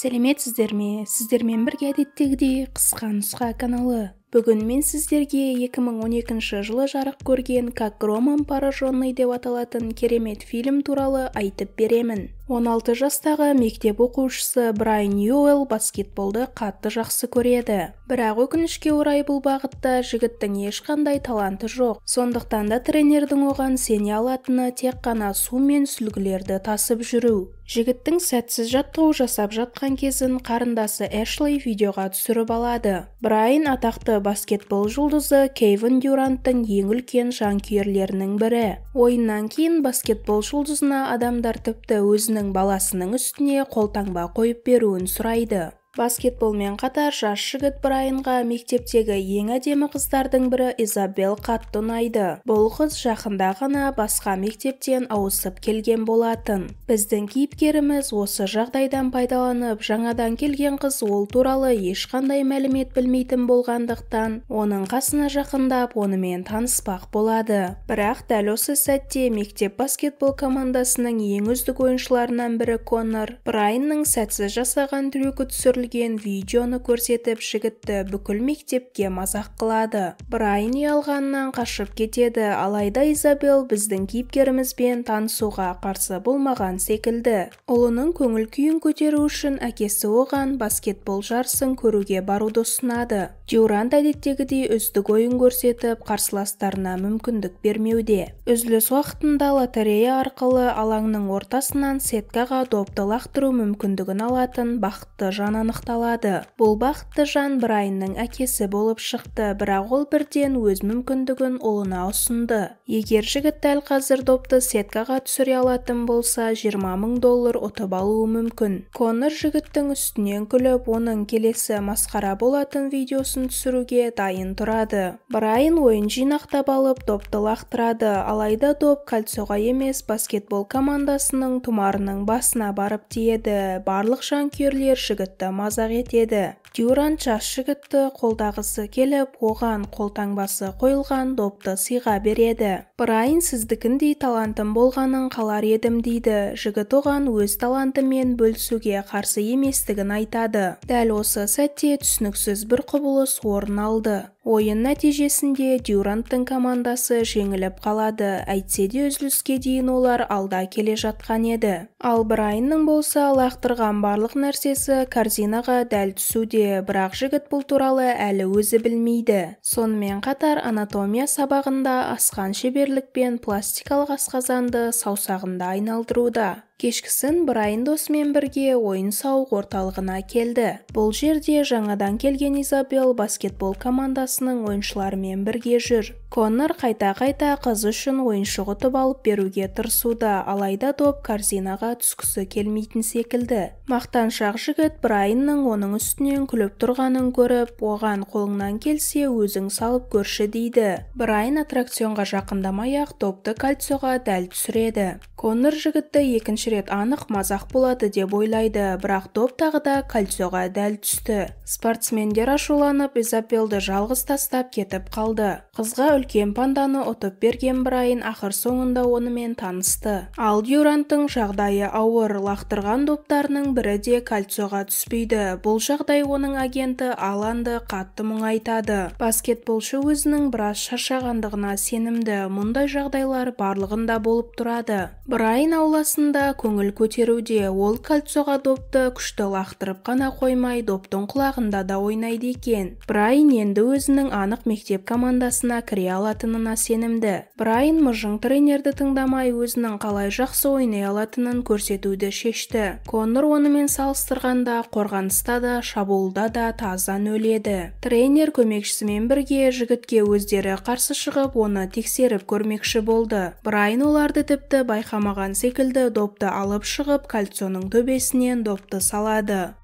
Сәлеметсіздер ме? Сіздермен бірге әдеттегідей қысқа нұсқа каналы. Бүгін мен сіздерге 2012 жылы жарық көрген «Как громом пораженный» деп аталатын керемет фильм туралы айтып беремін. 16 жастағы мектеп оқушысы Брайан Ньюэлл баскетболды қатты жақсы көреді. Бірақ өкінішке орай бұл бағытта жігіттің ешқандай таланты жоқ. Сондықтан да тренердің оған сене алатыны тек қана су мен сүлгілерді тасып жүру. Жігіттің сәтсіз жаттығу жасап жатқан кезін қарындасы Эшли видеоға түсіріп алады. Брайан атақты баскетбол жұлдызы Кевин Дюранттың ең үлкен жанкүйерлерінің бірі. Ойыннан кейін баскетбол жұлдызына адамдар тіпті өзінің баласының үстіне қолтаңба қойып беруін сұрайды. Баскетболмен қатар жас жігіт Брайанға мектептегі ең әдемі қыздардың бірі Изабелл қатты ұнайды. Бұл қыз жақында ғана басқа мектептен ауысып келген болатын. Біздің кейіпкеріміз осы жағдайдан пайдаланып, жаңадан келген қыз ол туралы ешқандай мәлімет білмейтін болғандықтан, оның қасына жақындап, онымен таныспақ болады. Бірақ дәл осы сәтте мектеп баскетбол командасының ең үздік ойыншыларынан бірі Коннор Брайанның сәтсіз жасаған трюкі түсірілген видеоны көрсетіп, жігітті бүкіл мектепке мазақ қылады. Брайан ұялғаннан қашып кетеді, алайда Изабелл біздің кейіпкерімізбен танысуға қарсы болмаған секілді. Ұлының көңіл күйін көтеру үшін әкесі оған баскетбол жарысын көруге баруды ұсынады. Дюрант әдеттегідей үздік ойын көрсетіп, қарсыластарына мүмкіндік бермеуде. Үзіліс уақытында лотерея арқылы алаңның ортасынан сеткаға допты лақтыру мүмкіндігін алатын бақытты жан анықталады. Бұл бақытты жан Брайанның әкесі болып шықты, бірақ ол бірден өз мүмкіндігін ұлына ұсынды. Егер жігіт дәл қазір допты сеткаға түсіре алатын болса, $20,000 ұтып алуы мүмкін. Коннор жігіттің үстінен күліп, оның келесі масқара болатын видеосын түсіруге дайын тұрады. Брайан ойын жинақтап алып, допты лақтырады, алайда доп кольцоға емес баскетбол командасының тұмарының басына барып тиеді. Барлық жанкүйерлер жігітті мазақ етеді. Дюрант жас жігітті қолдағысы келіп, оған қолтаңбасы қойылған допты сыйға береді. Брайан сіздікіндей талантым болғанын қалар едім дейді. Жігіт оған өз талантымен бөлісуге қарсы еместігін айтады. Дәл осы сәтте түсініксіз бір құбылыс орын алды. Ойын нәтижесінде Дюранттың командасы жеңіліп қалады, әйтсе де үзіліске дейін олар алда келе жатқан еді. Ал Брайанның болса лақтырған барлық нәрсесі корзинаға дәл түсуде, бірақ жігіт бұл туралы әлі өзі білмейді. Сонымен қатар анатомия сабағында асқан шеберлікпен пластикалық асқазанды саусағында айналдыруда. Кешкісін Брайан досымен бірге ойын-сауық орталығына келді. Бұл жерде жаңадан келген Изабелл баскетбол командасының ойыншыларымен бірге жүр. Коннор қайта-қайта қыз үшін ойыншық ұтып алып беруге тырысуда, алайда доп корзинаға түскісі келмейтін секілді. Мақтаншақ жігіт Брайанның оның үстінен күліп тұрғанын көріп, оған қолыңнан келсе өзің салып көрші дейді. Брайан аттракционға жақындамай-ақ допты кольцоға дәл түсіреді. Коннор жігітті екінші рет анық мазақ болады деп ойлайды, бірақ доп тағы да кольцоға дәл түсті. Спортсмендер ашуланып, Изабеллді жалғыз тастап кетіп қалды. Қызға үлкен панданы ұтып берген Брайан ақыр соңында онымен танысты. Ал Дюранттың жағдайы ауыр, лақтырған доптарының бірі де кольцоға түспейді. Бұл жағдай оның агенті Аланды қатты мұңайтады. Баскетболшы өзінің біраз шаршағандығына сенімді, мұндай жағдайлар барлығында болып тұрады. Брайан ауласында көңіл көтеруде, ол кольцоға допты күшті лақтырып қана қоймай, доптың құлағында да ойнайды екен. Брайан енді өзінің анық мектеп командасына кіре алатынына сенімді. Брайан мыжың тренерді тыңдамай, өзінің қалай жақсы ойнай алатынын көрсетуді шешті. Коннор онымен салыстырғанда қорғаныста да, шабуылда да тазан өледі. Тренер көмекшісімен бірге жігітке өздері қарсы шығып, оны тексеріп көрмекші болды. Брайан оларды тіпті байқамаған секілді допты алып шығып, кольцоның төбесінен допты салады.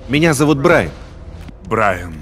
Меня зовут Брайан. Брайан.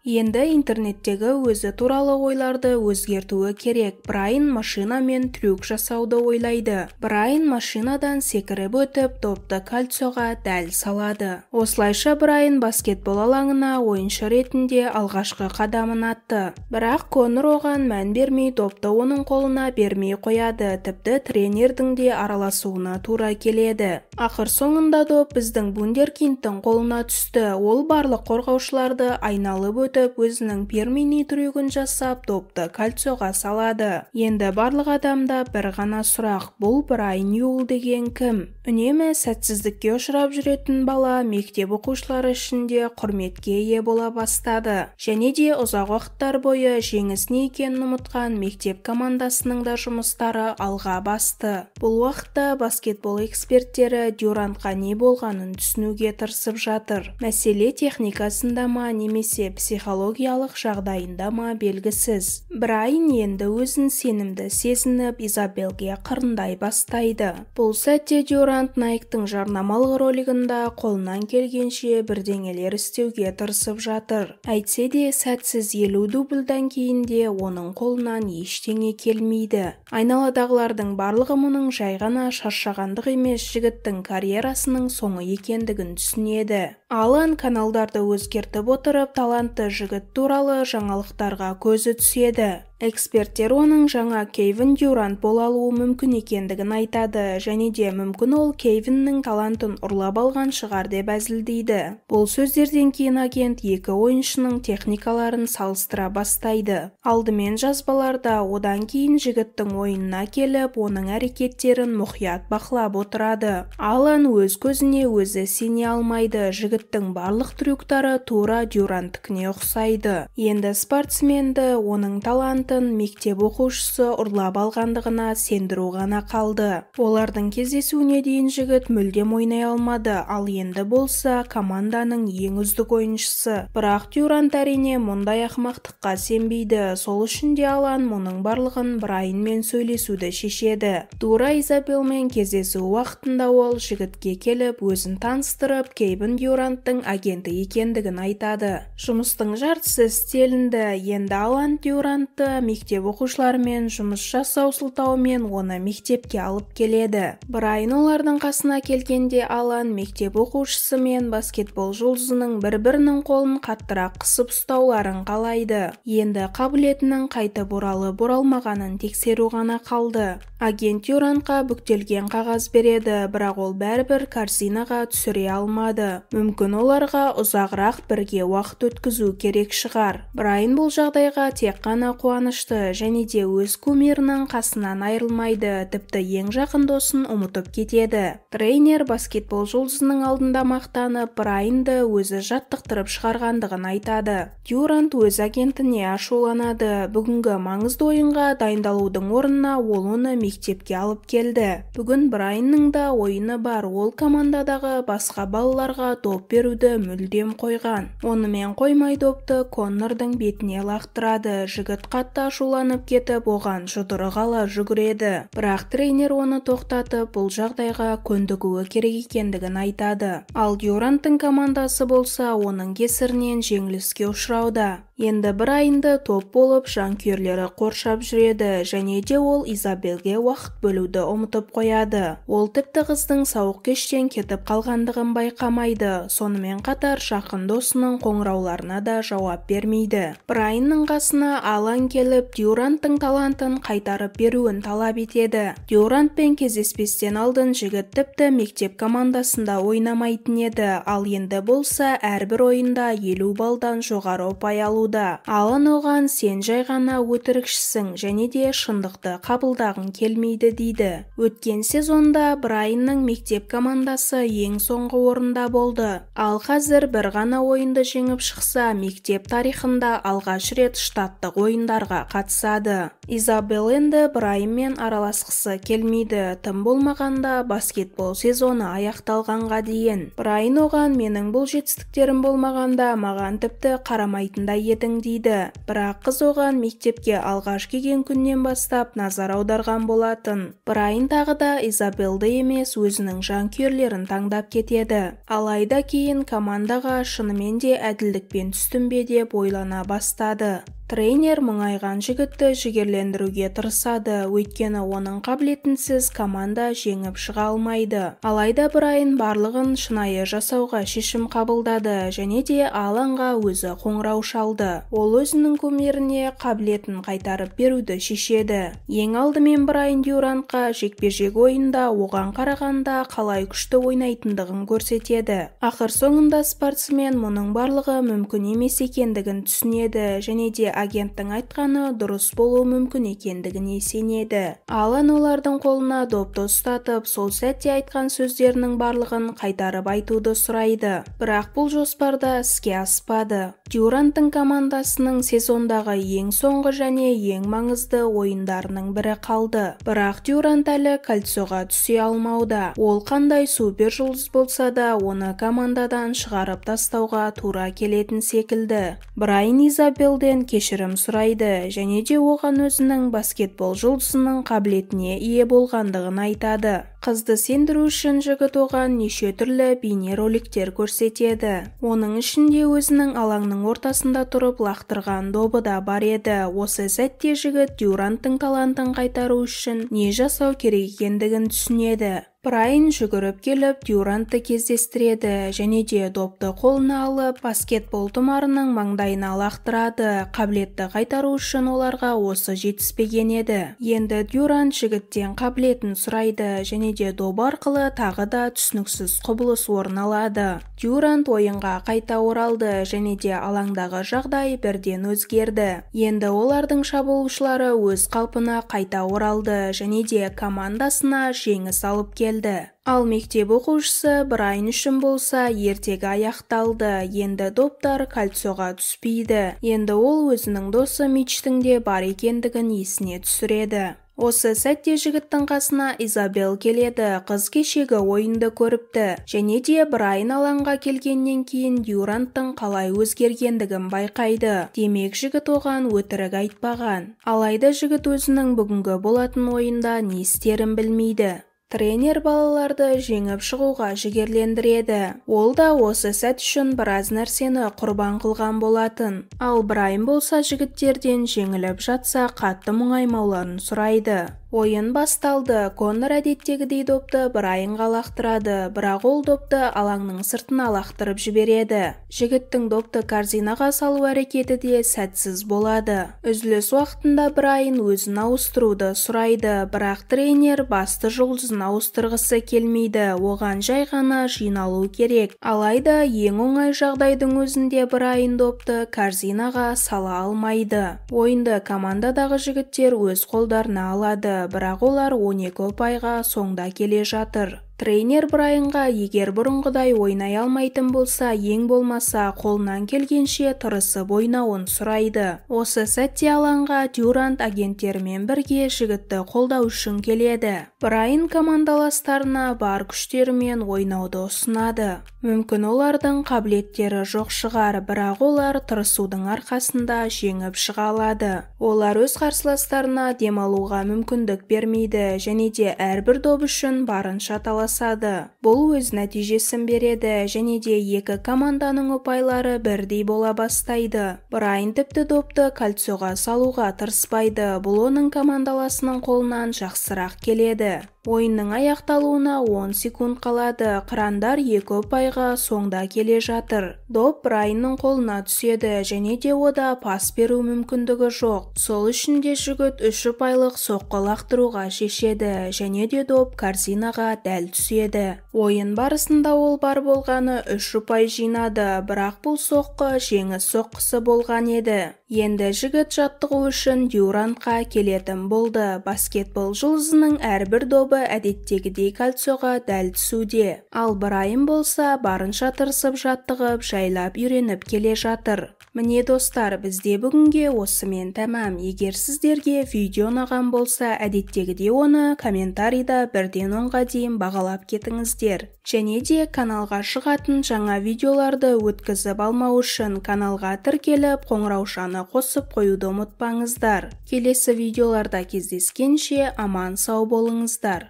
Енді интернеттегі өзі туралы ойларды өзгертуі керек. Брайан машинамен трюк жасауды ойлайды. Брайан машинадан секіріп өтіп, допты кольцоға дәл салады. Осылайша Брайан баскетбол алаңына ойыншы ретінде алғашқы қадамын атты. Бірақ Конор оған мән бермей допты оның қолына бермей қояды, тіпті тренердің де араласуына тура келеді. Ақыр соңында доп біздің вундеркиндтің қолына түсті. Ол барлық қорғаушыларды айналып өтіп, өзінің пермини трюгін жасап, допты кольцоға салады. Енді барлық адамда бір ғана сұрақ: бұл Брайан Ньюэлл деген кім? Үнемі сәтсіздікке ұшырап жүретін бала мектеп оқушылары ішінде құрметке ие бола бастады. Және де ұзақ уақыттар бойы жеңіс не екенін ұмытқан мектеп командасының да жұмыстары алға басты. Бұл уақытта баскетбол эксперттері Дюрантқа не болғанын түсінуге тырысып жатыр. Мәселе техникасында ма немесе психологиялық жағдайында ма белгісіз. Брайан енді өзін сенімді сезініп, Изабелге қырындай бастайды. Бұл сәтте Дюрант Найктың жарнамалық ролигында қолынан келгенше бірдеңелер істеуге тырысып жатыр. Әйтсе де сәтсіз 50 дубльдан кейін де оның қолынан ештеңе келмейді. Айналадағылардың барлығы мұның жай ғана шаршағандық емес, жігіттің карьерасының соңы екендігін түсінеді. Алан каналдарды өзгертіп отырып, талантты жігіт туралы жаңалықтарға көзі түседі. Эксперттер оның жаңа Кевин Дюрант бола алуы мүмкін екендігін айтады, және де мүмкін ол Кевиннің талантын ұрлап алған шығар деп әзілдейді. Бұл сөздерден кейін агент екі ойыншының техникаларын салыстыра бастайды. Алдымен жазбаларда, одан кейін жігіттің ойынына келіп, оның әрекеттерін мұқият бақылап отырады. Алан өз көзіне өзі сене алмайды. Жігіттің барлық трюктары тура Дюранттікіне ұқсайды. Енді спортсменді оның талантын мектеп оқушысы ұрлап алғандығына сендіру ғана қалды. Олардың кездесуіне дейін жігіт мүлдем ойнай алмады, ал енді болса команданың ең үздік ойыншысы. Бірақ Дюрант әрине мұндай ақымақтыққа сенбейді. Сол үшін де Алан мұның барлығын Брайанмен сөйлесуді шешеді. Тура Изабелмен кездесу уақытында ол жігітке келіп, өзін таныстырып, Кевин Дюранттың агенті екендігін айтады. Жұмыстың жартысы істелінді. Енді Алан Дюрантты мектеп оқушыларымен жұмыс жасау сылтауымен оны мектепке алып келеді. Брайан олардың қасына келгенде Алан мектеп оқушысы мен баскетбол жұлдызының бір-бірінің қолын қаттырақ қысып ұстауларын қалайды. Енді қабілетінің қайтып оралмағанын тексеру ғана қалды. Агент Дюрантқа бүктелген қағаз береді, бірақ ол бәрібір корзинаға түсіре алмады. Мүмкін оларға ұзағырақ бірге уақыт өткізу керек шығар. Брайан бұл жағдайға тек қана қуанышты, және де өз кумирінің қасынан айырылмайды, тіпті ең жақын досын ұмытып кетеді. Тренер баскетбол жұлдызының алдында мақтанып, Брайанды өзі жаттықтырып шығарғандығын айтады. Дюрант өз агентіне ашуланады. Бүгінгі маңызды ойынға дайындалудың орнына ол оны мектепке алып келді. Бүгін Брайанның да ойыны бар. Ол командадағы басқа балаларға доп беруді мүлдем қойған. Онымен қоймай допты Коннордың бетіне лақтырады. Жігіт қатты ашуланып кетіп, оған жұдырық ала жүгіреді. Бірақ тренер оны тоқтатып, бұл жағдайға көндігуі керек екендігін айтады. Ал Дюранттың командасы болса, оның кесірінен жеңіліске ұшырауда. Енді Брайанды топ болып жанкүйерлері қоршап жүреді, және де ол Изабелге уақыт бөлуді ұмытып қояды. Ол тіпті қыздың сауық кештен кетіп қалғандығын байқамайды. Сонымен қатар жақын досының қоңырауларына да жауап бермейді. Брайанның қасына Алан келіп, Дюранттың талантын қайтарып беруін талап етеді. Дюрантпен кездеспестен алдын жігіт тіпті мектеп командасында ойнамайтын еді, ал енді болса әрбір ойында 50 балдан жоғары ұпай алуда. Алан оған сен жай ғана өтірікшісің, және де шындықты қабылдағың келмейді дейді. Өткен сезонда Брайанның мектеп командасы ең соңғы орында болды. Ал қазір бір ғана ойынды жеңіп шықса, мектеп тарихында алғаш рет штаттық ойындарға ойындарға қатысады. Изабелл енді Брайанмен араласқысы келмейді, тым болмағанда баскетбол сезоны аяқталғанға дейін. Брайан оған менің бұл жетістіктерім болмағанда маған тіпті қарамайтындай едің дейді. Бірақ қыз оған мектепке алғаш келген күннен бастап назар аударған болатын. Брайан тағы да Изабеллды емес өзінің жанкүйерлерін таңдап кетеді. Алайда кейін командаға шынымен де әділдікпен түстім бе деп ойлана бастады. Тренер мұңайған жігітті жігерлендіруге тырысады, өйткені оның қабілетінсіз команда жеңіп шыға алмайды. Алайда Брайан барлығын шынайы жасауға шешім қабылдады және де алаңға өзі қоңырау шалды. Ол өзінің кумиріне қабілетін қайтарып беруді шешеді. Ең алдымен Брайан Дюрантқа жекпе-жек ойында оған қарағанда қалай күшті ойнайтындығын көрсетеді. Ақыр соңында спортсмен мұның барлығы мүмкін емес екендігін түсінеді және де агенттің айтқаны дұрыс болуы мүмкін екендігіне сенеді. Алан олардың қолына допты ұстатып, сол сәтте айтқан сөздерінің барлығын қайтарып айтуды сұрайды. Бірақ бұл жоспарда іске аспады. Дюранттың командасының сезондағы ең соңғы және ең маңызды ойындарының бірі қалды. Бірақ Дюрант әлі кольцоға түсе алмауда. Ол қандай супер жұлдыз болса да, оны командадан шығарып тастауға тура келетін секілді. Брайан Изабеллден кешірім сұрайды және де оған өзінің баскетбол жұлдызының қабілетіне ие болғандығын айтады. Қызды сендіру үшін жігіт оған неше түрлі бейнероликтер көрсетеді. Оның ішінде өзінің алаңның ортасында тұрып лақтырған добы да бар еді. Осы сәтте жігіт Дюранттың талантын қайтару үшін не жасау керек екендігін түсінеді. Брайан жүгіріп келіп Дюрантты кездестіреді және де допты қолына алып баскетбол тұмарының маңдайына лақтырады. Қабілетті қайтару үшін оларға осы жетіспеген еді. Енді Дюрант жігіттен қабілетін сұрайды және де доп арқылы тағы да түсініксіз құбылыс орын алады. Дюрант ойынға қайта оралды және де алаңдағы жағдай бірден өзгерді. Енді олардың шабуылшылары өз қалпына қайта оралды және де командасына жеңіс алып келді. Ал мектеп оқушысы Брайан үшін болса ертегі аяқталды. Енді доптар кольцоға түспейді. Енді ол өзінің досы Мичтің де бар екендігін есіне түсіреді. Осы сәтте жігіттің қасына Изабелл келеді. Қыз кешегі ойынды көріпті және де Брайан алаңға келгеннен кейін Дюранттың қалай өзгергендігін байқайды. Демек жігіт оған өтірік айтпаған. Алайда жігіт өзінің бүгінгі болатын ойында не істерін білмейді. Тренер балаларды жеңіп шығуға жігерлендіреді. Ол да осы сәт үшін біраз нәрсені құрбан қылған болатын. Ал Брайан болса жігіттерден жеңіліп жатса қатты мұңаймауларын сұрайды. Ойын басталды. Коннор әдеттегідей допты Брайанға лақтырады, бірақ ол допты алаңның сыртына лақтырып жібереді. Жігіттің допты корзинаға салу әрекеті де сәтсіз болады. Үзіліс уақытында Брайан өзін ауыстыруды сұрайды, бірақ тренер басты жұлдызын ауыстырғысы келмейді. Оған жай ғана жиналу керек. Алайда ең оңай жағдайдың өзінде Брайан допты корзинаға сала алмайды. Ойынды командадағы жігіттер өз қолдарына алады. Бірақ олар 12 ұпайға соңда келе жатыр. Тренер Брайанға егер бұрынғыдай ойнай алмайтын болса, ең болмаса қолынан келгенше тырысып ойнауын сұрайды. Осы сәтте алаңға Дюрант агенттермен бірге жігітті қолдау үшін келеді. Брайан командаластарына бар күштерімен ойнауды ұсынады. Мүмкін олардың қабілеттері жоқ шығар, бірақ олар тырысудың арқасында жеңіп шыға алады. Олар өз қарсыластарына демалуға мүмкіндік бермейді және де әрбір доп үшін барынша таласады. Бұл өз нәтижесін береді және де екі команданың ұпайлары бірдей бола бастайды. Брайан тіпті допты кольцоға салуға тырыспайды. Бұл оның командаласының қолынан жақсырақ келеді. Ойынның аяқталуына 10 секунд қалады. Қырандар 2 ұпайға соңда келе жатыр. Доп Брайанның қолына түседі және де ода пас беру мүмкіндігі жоқ. Сол үшін де жігіт 3 ұпайлық соққы лақтыруға шешеді және де доп корзинаға дәл түседі. Ойын барысында ол бар болғаны 3 ұпай жинады, бірақ бұл соққы жеңіс соққысы болған еді. Енді жігіт жаттығу үшін Дюрантқа келетін болды. Баскетбол жұлдызының әрбір добы тобы әдеттегідей кольцоға дәл түсуде. Ал Брайан болса барынша тырысып жаттығып, жайлап үйреніп келе жатыр. Міне достар, бізде бүгінге осымен тәмам. Егер сіздерге видео ұнаған болса, әдеттегідей оны комментарийда 1-ден 10-ға дейін бағалап кетіңіздер. Және де каналға шығатын жаңа видеоларды өткізіп алмау үшін каналға тіркеліп, қоңыраушаны қосып қоюды ұмытпаңыздар. Келесі видеоларда кездескенше аман сау болыңыздар.